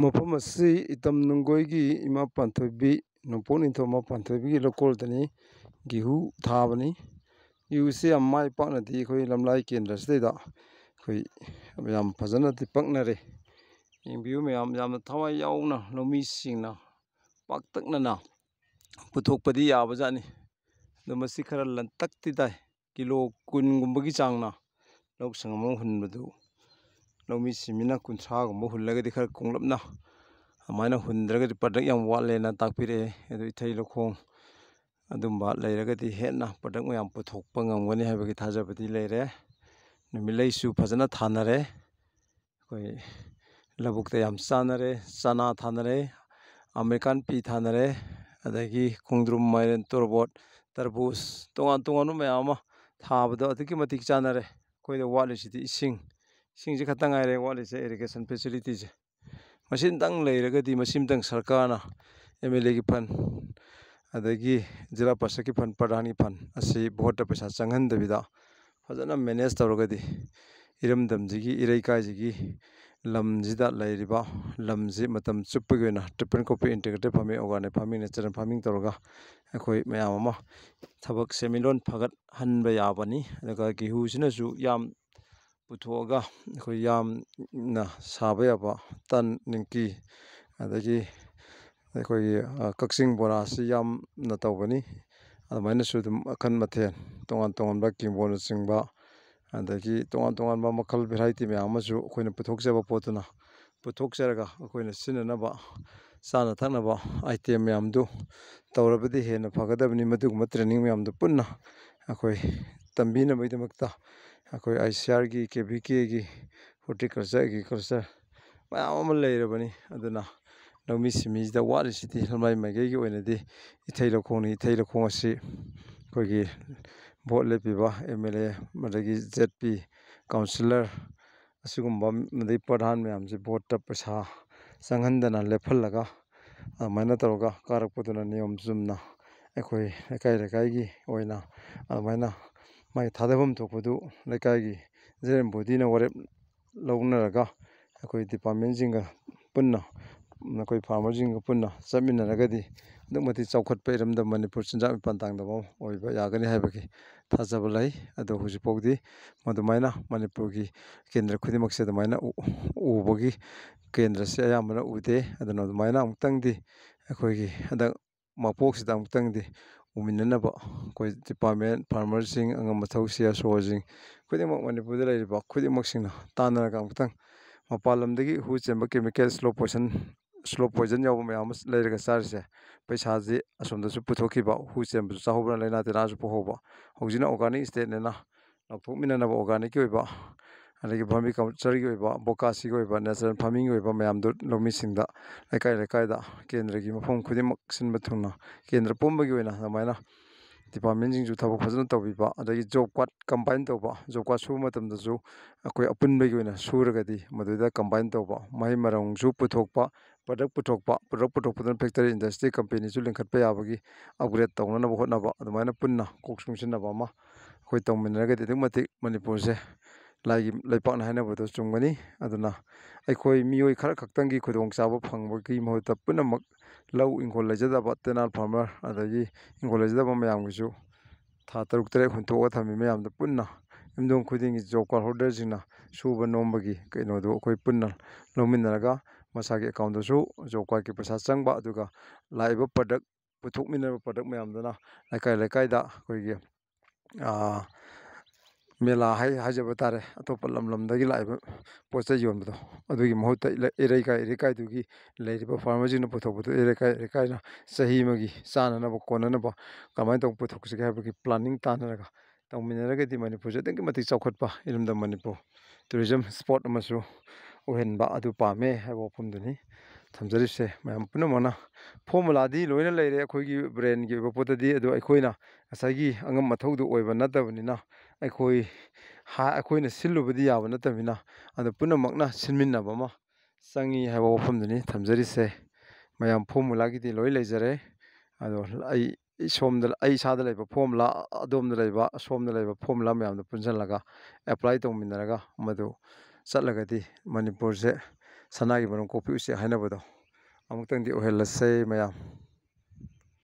ꯃꯐꯝ ꯑꯁꯤ ꯏꯇꯝ ꯅꯨꯡꯒꯣꯏꯒꯤ ꯏꯃꯥ ꯄꯥꯟꯊꯣꯏꯕꯤ ꯅꯣꯡꯄꯣꯛ ꯅꯤꯡꯊꯧꯃꯥ ꯄꯥꯟꯊꯣꯏꯕꯤꯒꯤ ꯂꯧꯀꯣꯜꯗꯅꯤ ꯒꯦꯍꯨ ꯊꯥꯕꯅꯤ꯫ ꯒꯦꯍꯨꯁꯤ ꯌꯥꯝ ꯃꯥꯏ ꯄꯥꯛꯅꯗꯤ ꯑꯩꯈꯣꯏ ꯂꯝꯂꯥꯏ ꯀꯦꯟꯗ꯭ꯔꯁꯤꯗꯩꯗ ꯑꯩꯈꯣꯏ ꯌꯥꯝ ꯐꯖꯅꯗꯤ ꯄꯛꯅꯔꯦ꯫ ꯌꯦꯡꯕꯤꯌꯨ ꯃꯌꯥꯝ, ꯌꯥꯝꯅ ꯊꯋꯥꯏ ꯌꯥꯎꯅ ꯂꯧꯃꯤꯁꯤꯡꯅ ꯄꯥꯛꯇꯛꯅꯅ ꯄꯨꯊꯣꯛꯄꯗꯤ ꯌꯥꯕꯖꯥꯠꯅꯤ꯫ ꯑꯗꯣ ꯃꯁꯤ ꯈꯔ ꯂꯟꯇꯛꯇꯤ ꯇꯥꯏ꯫ ꯀꯤꯂꯣ 10ꯒꯨꯝꯕꯒꯤ ꯆꯥꯡꯅ ꯂꯧ ꯁꯪꯒꯝ ꯑꯃ ꯍꯨꯟꯕꯗꯨ ꯂꯧꯃꯤ ꯁꯤꯟꯃꯤꯅ 30ꯒꯨꯝꯕ ꯍꯨꯜꯂꯒꯗꯤ ꯈꯔ ꯀꯣꯡꯂꯞꯅ, ꯑꯗꯨꯃꯥꯏꯅ ꯍꯨꯟꯗ꯭ꯔꯒꯗꯤ ꯄ꯭ꯔꯗꯛ ꯌꯥꯝ ꯋꯥꯠꯂꯦꯅ ꯇꯥꯛꯄꯤꯔꯛꯑꯦ꯫ ꯑꯗꯨ ꯏꯊꯩ ꯂꯧꯈꯣꯡ ꯑꯗꯨꯝꯕ ꯂꯩꯔꯒꯗꯤ ꯍꯦꯟꯅ ꯄ꯭ꯔꯗꯛ ꯃꯌꯥꯝ ꯄꯨꯊꯣꯛꯄ ꯉꯝꯒꯅꯤ ꯍꯥꯏꯕꯒꯤ ꯊꯥꯖꯕꯗꯤ ꯂꯩꯔꯦ꯫ ꯅꯨꯃꯤꯠꯂꯩꯁꯨ ꯐꯖꯅ ꯊꯥꯅꯔꯦ꯫ ꯑꯩꯈꯣꯏ ꯂꯧꯕꯨꯛꯇ ꯌꯥꯝ ꯆꯥꯅꯔꯦ꯫ ꯆꯅꯥ ꯊꯥꯅꯔꯦ, ꯑꯃꯦꯔꯤꯀꯥꯟ ꯄꯤ ꯊꯥꯅꯔꯦ, ꯑꯗꯒꯤ ꯈꯣꯡꯗ꯭ꯔꯨꯝ, ꯃꯥꯏꯔꯦꯟ, ꯇꯣꯔꯕꯣꯠ, ꯇꯔꯕꯨꯁ, ꯇꯣꯉꯥꯟ ꯇꯣꯉꯥꯟꯕ ꯃꯌꯥꯝ ꯑꯃ ꯊꯥꯕꯗ ꯑꯗꯨꯛꯀꯤ ꯃꯇꯤꯛ ꯆꯥꯅꯔꯦ꯫ ꯑꯩꯈꯣꯏꯗ ꯋꯥꯠꯂꯤꯁꯤꯗꯤ ꯏꯁꯤꯡꯁꯤ ꯈꯛꯇ ꯉꯥꯏꯔꯦ ꯋꯥꯠꯂꯤꯁꯦ, ꯏꯔꯤꯒꯦꯁꯟ ꯐꯦꯁꯤꯂꯤꯇꯤꯁꯦ꯫ ꯃꯁꯤꯃꯇꯪ ꯂꯩꯔꯒꯗꯤ ꯃꯁꯤꯃꯇꯪ ꯁꯔꯀꯥꯔꯅ MLAꯒꯤ ꯐꯟ, ꯑꯗꯒꯤ ꯖꯤꯂꯥ ꯄꯔꯤꯁꯠꯀꯤ ꯐꯟ, ꯄ꯭ꯔꯙꯥꯟꯒꯤ ꯐꯟ ꯑꯁꯤ ꯚꯣꯠꯇ ꯄꯩꯁꯥ ꯆꯪꯍꯟꯗꯕꯤꯗ ꯐꯖꯅ ꯃꯦꯅꯦꯖ ꯇꯧꯔꯒꯗꯤ ꯏꯔꯝꯗꯝꯁꯤꯒꯤ, ꯏꯔꯩꯀꯥꯏꯁꯤꯒꯤ ꯂꯝꯁꯤꯗ ꯂꯩꯔꯤꯕ ꯂꯝꯁꯤ ꯃꯇꯝ ꯆꯨꯞꯄꯒꯤ ꯑꯣꯏꯅ triple cropping, integrated farming, organic farming, natural farming ꯇꯧꯔꯒ ꯑꯩꯈꯣꯏ ꯃꯌꯥꯝ ꯑꯃ ꯊꯕꯛ ꯁꯦꯟꯃꯤꯠꯂꯣꯟ ꯐꯒꯠꯍꯟꯕ ꯌꯥꯕꯅꯤ꯫ ꯑꯗꯨꯒ ꯒꯦꯍꯨꯁꯤꯅꯁꯨ ꯌꯥꯝ ꯄꯨꯊꯣꯛꯑꯒ ꯑꯩꯈꯣꯏ ꯌꯥꯝꯅ ꯁꯥꯕ ꯌꯥꯕ ꯇꯟ, ꯅꯤꯡꯀꯤ, ꯑꯗꯒꯤ ꯑꯩꯈꯣꯏꯒꯤ ꯀꯛꯆꯤꯡ ꯕꯣꯔꯥꯁꯤ ꯌꯥꯝꯅ ꯇꯧꯕꯅꯤ꯫ ꯑꯗꯨꯃꯥꯏꯅꯁꯨ ꯑꯗꯨꯝ ꯃꯈꯜ ꯃꯊꯦꯜ ꯇꯣꯉꯥꯟ ꯇꯣꯉꯥꯟꯕ ꯀꯤꯡꯕꯣꯟꯅꯆꯤꯡꯕ, ꯑꯗꯒꯤ ꯇꯣꯉꯥꯟ ꯇꯣꯉꯥꯟꯕ ꯃꯈꯜ ꯚꯦꯔꯥꯏꯇꯤ ꯃꯌꯥꯝ ꯑꯃꯁꯨ ꯑꯩꯈꯣꯏꯅ ꯄꯨꯊꯣꯛꯆꯕ ꯄꯣꯠꯇꯨꯅ ꯄꯨꯊꯣꯛꯆꯔꯒ ꯑꯩꯈꯣꯏꯅ ꯁꯤꯖꯤꯟꯅꯅꯕ ꯆꯥꯅ ꯊꯛꯅꯕ ꯑꯥꯏꯇꯦꯝ ꯃꯌꯥꯝꯗꯨ ꯇꯧꯔꯕꯗꯤ ꯍꯦꯟꯅ ꯐꯒꯗꯕꯅꯤ꯫ ꯃꯗꯨꯒꯨꯝꯕ ꯇ꯭ꯔꯦꯅꯤꯡ ꯃꯌꯥꯝꯗꯨ ꯄꯨꯟꯅ ꯑꯩꯈꯣꯏ ꯇꯝꯕꯤꯅꯕꯒꯤꯗꯃꯛꯇ ꯑꯩꯈꯣꯏ ICARꯒꯤ, KVKꯒꯤ, ꯍꯣꯔꯇꯤꯀꯜꯆꯔ, ꯑꯦꯒ꯭ꯔꯤꯀꯜꯆꯔ ꯃꯌꯥꯝ ꯑꯃ ꯂꯩꯔꯕꯅꯤ꯫ ꯑꯗꯨꯅ ꯂꯧꯃꯤ ꯁꯤꯟꯃꯤꯁꯤꯗ ꯋꯥꯠꯂꯤꯁꯤꯗꯤ ꯂꯝꯂꯥꯏ ꯃꯥꯏꯀꯩꯒꯤ ꯑꯣꯏꯅꯗꯤ ꯏꯊꯩ ꯂꯧꯈꯣꯡꯅꯤ꯫ ꯏꯊꯩ ꯂꯧꯈꯣꯡ ꯑꯁꯤ ꯑꯩꯈꯣꯏꯒꯤ ꯚꯣꯠ ꯂꯦꯞꯄꯤꯕ MLA, ꯑꯗꯒꯤ ZP, ꯀꯥꯎꯟꯁꯤꯂꯔ ꯑꯁꯤꯒꯨꯝꯕ ꯑꯗꯩ ꯄ꯭ꯔꯙꯥꯟ ꯃꯌꯥꯝꯁꯦ ꯚꯣꯠꯇ ꯄꯩꯁꯥ ꯆꯪꯍꯟꯗꯅ ꯂꯦꯞꯍꯜꯂꯒ ꯑꯗꯨꯃꯥꯏꯅ ꯇꯧꯔꯒ ꯀꯥꯔꯛꯄꯗꯨꯅ ꯅꯤꯌꯣꯝ ꯆꯨꯝꯅ ꯑꯩꯈꯣꯏ ꯂꯩꯀꯥꯏ ꯂꯩꯀꯥꯏꯒꯤ ꯑꯣꯏꯅ ꯑꯗꯨꯃꯥꯏꯅ ꯃꯥꯒꯤ ꯊꯥꯗꯐꯝ ꯊꯣꯛꯄꯗꯨ ꯂꯩꯀꯥꯏꯒꯤ ꯖꯦꯅꯔꯦꯜ ꯕꯣꯗꯤꯅ ꯋꯥꯔꯦꯞ ꯂꯧꯅꯔꯒ ꯑꯩꯈꯣꯏ ꯗꯤꯄꯥꯔꯠꯃꯦꯟꯁꯤꯡꯒ ꯄꯨꯟꯅ, ꯑꯩꯈꯣꯏ ꯐꯥꯔꯃꯔꯁꯤꯡꯒ ꯄꯨꯟꯅ ꯆꯠꯃꯤꯟꯅꯔꯒꯗꯤ ꯑꯗꯨꯛꯀꯤ ꯃꯇꯤꯛ ꯆꯥꯎꯈꯠꯄ ꯏꯔꯝꯗꯝ ꯃꯅꯤꯄꯨꯔ ꯆꯤꯟꯖꯥꯛ ꯃꯤꯄꯥꯟ ꯇꯥꯡꯗꯕ ꯑꯣꯏꯕ ꯌꯥꯒꯅꯤ ꯍꯥꯏꯕꯒꯤ ꯊꯥꯖꯕ ꯂꯩ꯫ ꯑꯗꯣ ꯍꯧꯖꯤꯛꯐꯥꯎꯗꯤ ꯃꯗꯨꯃꯥꯏꯅ ꯃꯅꯤꯄꯨꯔꯒꯤ ꯀꯦꯟꯗ꯭ꯔ ꯈꯨꯗꯤꯡꯃꯛꯁꯦ ꯑꯗꯨꯃꯥꯏꯅ ꯎꯕꯒꯤ ꯀꯦꯟꯗ꯭ꯔꯁꯦ ꯑꯌꯥꯝꯕꯅ ꯎꯗꯦ꯫ ꯑꯗꯨꯅ ꯑꯗꯨꯃꯥꯏꯅ ꯑꯃꯨꯛꯇꯪꯗꯤ ꯑꯩꯈꯣꯏꯒꯤ ꯍꯟꯗꯛ ꯃꯄꯣꯛꯁꯤꯗ ꯑꯃꯨꯛꯇꯪꯗꯤ ꯎꯃꯤꯟꯅꯅꯕ ꯑꯩꯈꯣꯏ ꯗꯤꯄꯥꯔꯠꯃꯦꯟ, ꯐꯥꯔꯃꯔꯁꯤꯡ, ꯑꯉꯝ ꯃꯊꯧ CSOꯁꯤꯡ ꯈꯨꯗꯤꯡꯃꯛ ꯃꯅꯤꯄꯨꯔꯗ ꯂꯩꯔꯤꯕ ꯈꯨꯗꯤꯡꯃꯛꯁꯤꯡꯅ ꯇꯥꯟꯅꯔꯒ ꯑꯃꯨꯛꯇꯪ ꯃꯄꯥꯟ ꯂꯝꯗꯒꯤ ꯍꯨ ꯆꯦꯟꯕ ꯀꯦꯃꯤꯀꯦꯜ ꯁ꯭ꯂꯣ ꯄꯣꯏꯖꯟ ꯌꯥꯎꯕ ꯃꯌꯥꯝ ꯑꯃ ꯂꯩꯔꯒ ꯆꯥꯔꯤꯁꯦ, ꯄꯩꯁꯥꯁꯤ ꯑꯁꯣꯝꯗꯁꯨ ꯄꯨꯊꯣꯛꯈꯤꯕ, ꯍꯨ ꯆꯦꯟꯕꯁꯨ ꯆꯥꯍꯧꯕ, ꯂꯥꯏꯅꯥ ꯇꯤꯟꯅꯥꯁꯨ ꯄꯣꯛꯍꯧꯕ꯫ ꯍꯧꯖꯤꯛꯅ ꯑꯣꯔꯒꯥꯅꯤꯛ ꯁ꯭ꯇꯦꯠꯅꯤꯅ ꯂꯧꯊꯣꯛꯃꯤꯟꯅꯅꯕ ꯑꯣꯔꯒꯥꯅꯤꯛꯀꯤ ꯑꯣꯏꯕ, ꯑꯗꯒꯤ ꯚꯔꯃꯤ ꯀꯜꯆꯔꯒꯤ ꯑꯣꯏꯕ, ꯕꯣꯀꯥꯁꯤꯒꯤ ꯑꯣꯏꯕ, ꯅꯦꯆꯔꯦꯜ ꯐꯥꯔꯃꯤꯡꯒꯤ ꯑꯣꯏꯕ ꯃꯌꯥꯝꯗꯨ ꯂꯧꯃꯤꯁꯤꯡꯗ ꯂꯩꯀꯥꯏ ꯂꯩꯀꯥꯏꯗ ꯀꯦꯟꯗ꯭ꯔꯒꯤ ꯃꯐꯝ ꯈꯨꯗꯤꯡꯃꯛ ꯁꯤꯟꯕ ꯊꯨꯡꯅ ꯀꯦꯟꯗ꯭ꯔ ꯄꯨꯝꯕꯒꯤ ꯑꯣꯏꯅ ꯑꯗꯨꯃꯥꯏꯅ ꯗꯤꯄꯥꯔꯠꯃꯦꯟꯁꯤꯡꯁꯨ ꯊꯕꯛ ꯐꯖꯅ ꯇꯧꯕꯤꯕ, ꯑꯗꯒꯤ ꯖꯣꯕ ꯀꯥꯔꯗ ꯀꯝꯕꯥꯏꯟ ꯇꯧꯕ, ꯖꯣꯕ ꯀꯥꯔꯗ ꯁꯨꯕ ꯃꯇꯝꯗꯁꯨ ꯑꯩꯈꯣꯏ ꯑꯄꯨꯟꯕꯒꯤ ꯑꯣꯏꯅ ꯁꯨꯔꯒꯗꯤ ꯃꯗꯨꯗ ꯀꯝꯕꯥꯏꯟ ꯇꯧꯕ, ꯃꯍꯩ ꯃꯔꯣꯡꯁꯨ ꯄꯨꯊꯣꯛꯄ, ꯄ꯭ꯔꯗꯛ ꯄꯨꯊꯣꯛꯄꯗꯨꯅ ꯐꯦꯛꯇꯔꯤ, ꯏꯟꯗꯁꯇ꯭ꯔꯤ, ꯀꯝꯄꯦꯅꯤꯁꯨ ꯂꯤꯡꯈꯠꯄ ꯌꯥꯕꯒꯤ ꯑꯞꯒ꯭ꯔꯦꯗ ꯇꯧꯅꯅꯕ ꯍꯣꯠꯅꯕ, ꯑꯗꯨꯃꯥꯏꯅ ꯄꯨꯟꯅ ꯀꯣꯛ ꯆꯨꯡꯁꯤꯟꯅꯕ ꯑꯃ ꯑꯩꯈꯣꯏ ꯇꯧꯃꯤꯟꯅꯔꯒꯗꯤ ꯑꯗꯨꯛꯀꯤ ꯃꯇꯤꯛ ꯃꯅꯤꯄꯨꯔꯁꯦ ꯂꯥꯏꯒꯤ ꯂꯩꯄꯥꯛꯅꯤ ꯍꯥꯏꯅꯕꯗꯨ ꯆꯨꯝꯒꯅꯤ꯫ ꯑꯗꯨꯅ ꯑꯩꯈꯣꯏ ꯃꯤꯑꯣꯏ ꯈꯔ ꯈꯛꯇꯪꯒꯤ ꯈꯨꯗꯣꯡꯆꯥꯕ ꯐꯪꯕꯒꯤ ꯃꯍꯨꯠꯇ ꯄꯨꯝꯅꯃꯛ ꯂꯧ ꯏꯪꯈꯣꯜ ꯂꯩꯖꯗꯕ ꯇꯦꯅꯥꯜ ꯐꯥꯔꯃꯔ, ꯑꯗꯒꯤ ꯏꯪꯈꯣꯜ ꯂꯩꯖꯗꯕ ꯃꯌꯥꯝꯒꯤꯁꯨ ꯊꯥ 6-7 ꯍꯨꯟꯇꯣꯛꯑꯒ ꯊꯝꯃꯤ ꯃꯌꯥꯝꯗꯨ ꯄꯨꯟꯅ ꯌꯨꯝꯊꯣꯡ ꯈꯨꯗꯤꯡꯒꯤ ꯖꯣꯕ ꯀꯥꯔꯗ ꯍꯣꯜꯗꯔꯁꯤꯡꯅ ꯁꯨꯕ ꯅꯣꯝꯕꯒꯤ ꯀꯩꯅꯣꯗꯨ ꯑꯩꯈꯣꯏ ꯄꯨꯟꯅ ꯂꯧꯃꯤꯟꯅꯔꯒ ꯃꯁꯥꯒꯤ ꯑꯦꯀꯥꯎꯟꯗꯁꯨ ꯖꯣꯕ ꯀꯥꯔꯗꯀꯤ ꯄꯩꯁꯥ ꯆꯪꯕ, ꯑꯗꯨꯒ ꯂꯥꯛꯏꯕ ꯄ꯭ꯔꯗꯛ, ꯄꯨꯊꯣꯛꯃꯤꯟꯅꯔꯤꯕ ꯄ꯭ꯔꯗꯛ ꯃꯌꯥꯝꯗꯨꯅ ꯂꯩꯀꯥꯏ ꯂꯩꯀꯥꯏꯗ ꯑꯩꯈꯣꯏꯒꯤ ꯃꯦꯂꯥ ꯍꯥꯏꯖꯕ ꯇꯥꯔꯦ, ꯑꯇꯣꯞꯄ ꯂꯝꯗꯒꯤ ꯂꯥꯛꯏꯕ ꯄꯣꯠ ꯆꯩ ꯌꯣꯟꯕꯗꯣ ꯑꯗꯨꯒꯤ ꯃꯍꯨꯠꯇ ꯏꯔꯩꯀꯥꯏꯗꯨꯒꯤ ꯂꯩꯔꯤꯕ ꯐꯥꯔꯃꯔꯁꯤꯡꯅ ꯄꯨꯊꯣꯛꯄꯗꯨ ꯏꯔꯩꯀꯥꯏꯅ ꯆꯍꯤ ꯑꯃꯒꯤ ꯆꯥꯅꯅꯕ ꯀꯣꯟꯅꯅꯕ ꯀꯃꯥꯏꯅ ꯇꯧꯕ ꯄꯨꯊꯣꯛꯁꯤꯒꯦ ꯍꯥꯏꯕꯒꯤ ꯄ꯭ꯂꯥꯅꯤꯡ ꯇꯥꯟꯅꯔꯒ ꯇꯧꯃꯤꯟꯅꯔꯒꯗꯤ ꯃꯅꯤꯄꯨꯔꯁꯦ ꯑꯗꯨꯛꯀꯤ ꯃꯇꯤꯛ ꯆꯥꯎꯈꯠꯄ ꯏꯔꯝꯗꯝ ꯃꯅꯤꯄꯨꯔ ꯇꯨꯔꯤꯖꯝ ꯁ꯭ꯄꯣꯠ ꯑꯃꯁꯨ ꯑꯣꯏꯍꯟꯕ ꯑꯗꯨ ꯄꯥꯝꯃꯦ ꯍꯥꯏꯕ ꯋꯥꯐꯝꯗꯨꯅꯤ ꯊꯝꯖꯔꯤꯕꯁꯦ꯫ ꯃꯌꯥꯝ ꯄꯨꯝꯅꯃꯛꯅ ꯐꯣꯔꯃꯨꯂꯥꯗꯤ ꯂꯣꯏꯅ ꯂꯩꯔꯦ ꯑꯩꯈꯣꯏꯒꯤ ꯕ꯭ꯔꯦꯟꯒꯤ ꯑꯣꯏꯕ ꯄꯣꯠꯇꯗꯤ, ꯑꯗꯨ ꯑꯩꯈꯣꯏꯅ ꯉꯁꯥꯏꯒꯤ ꯑꯉꯝ ꯃꯊꯧꯗꯨ ꯑꯣꯏꯕ ꯅꯠꯇꯕꯅꯤꯅ, ꯑꯩꯈꯣꯏꯅ ꯁꯤꯜꯂꯨꯕꯗꯤ ꯌꯥꯕ ꯅꯠꯇꯕꯅꯤ나 ꯑꯗꯨ ꯄꯨꯝꯅꯃꯛꯅ ꯁꯤꯟꯃꯤꯟꯅꯕ ꯑꯃ ꯆꯪꯉꯤ ꯍꯥꯏꯕ ꯋꯥꯐꯝꯗꯨꯅꯤ ꯊꯝꯖꯔꯤꯁꯦ꯫ ꯃꯌꯥꯝ ꯐꯣꯔꯃꯨꯂꯥꯒꯤꯗꯤ ꯂꯣꯏ ꯂꯩꯖꯔꯦ꯫ ꯑꯗꯣ ꯑꯩ ꯏꯁꯥꯗ ꯂꯩꯕ ꯐꯣꯔꯃꯨꯂꯥ, ꯑꯗꯣꯝꯗ ꯂꯩꯕ, ꯑꯁꯣꯝꯗ ꯂꯩꯕ ꯐꯣꯔꯃꯨꯂꯥ ꯃꯌꯥꯝꯗꯣ ꯄꯨꯟꯁꯤꯜꯂꯒ ꯑꯦꯄ꯭ꯂꯥꯏ ꯇꯧꯃꯤꯟꯅꯔꯒ ꯃꯗꯨ ꯆꯠꯂꯒꯗꯤ ꯃꯅꯤꯄꯨꯔꯁꯦ ꯁꯅꯥꯒꯤ ꯃꯔꯨꯝ ꯀꯣꯛꯄꯤ ꯎꯆꯦꯛ ꯍꯥꯏꯅꯕꯗꯣ ꯑꯃꯨꯛꯇꯪꯗꯤ ꯑꯣꯏꯍꯜꯂꯁꯦ ꯃꯌꯥꯝ꯫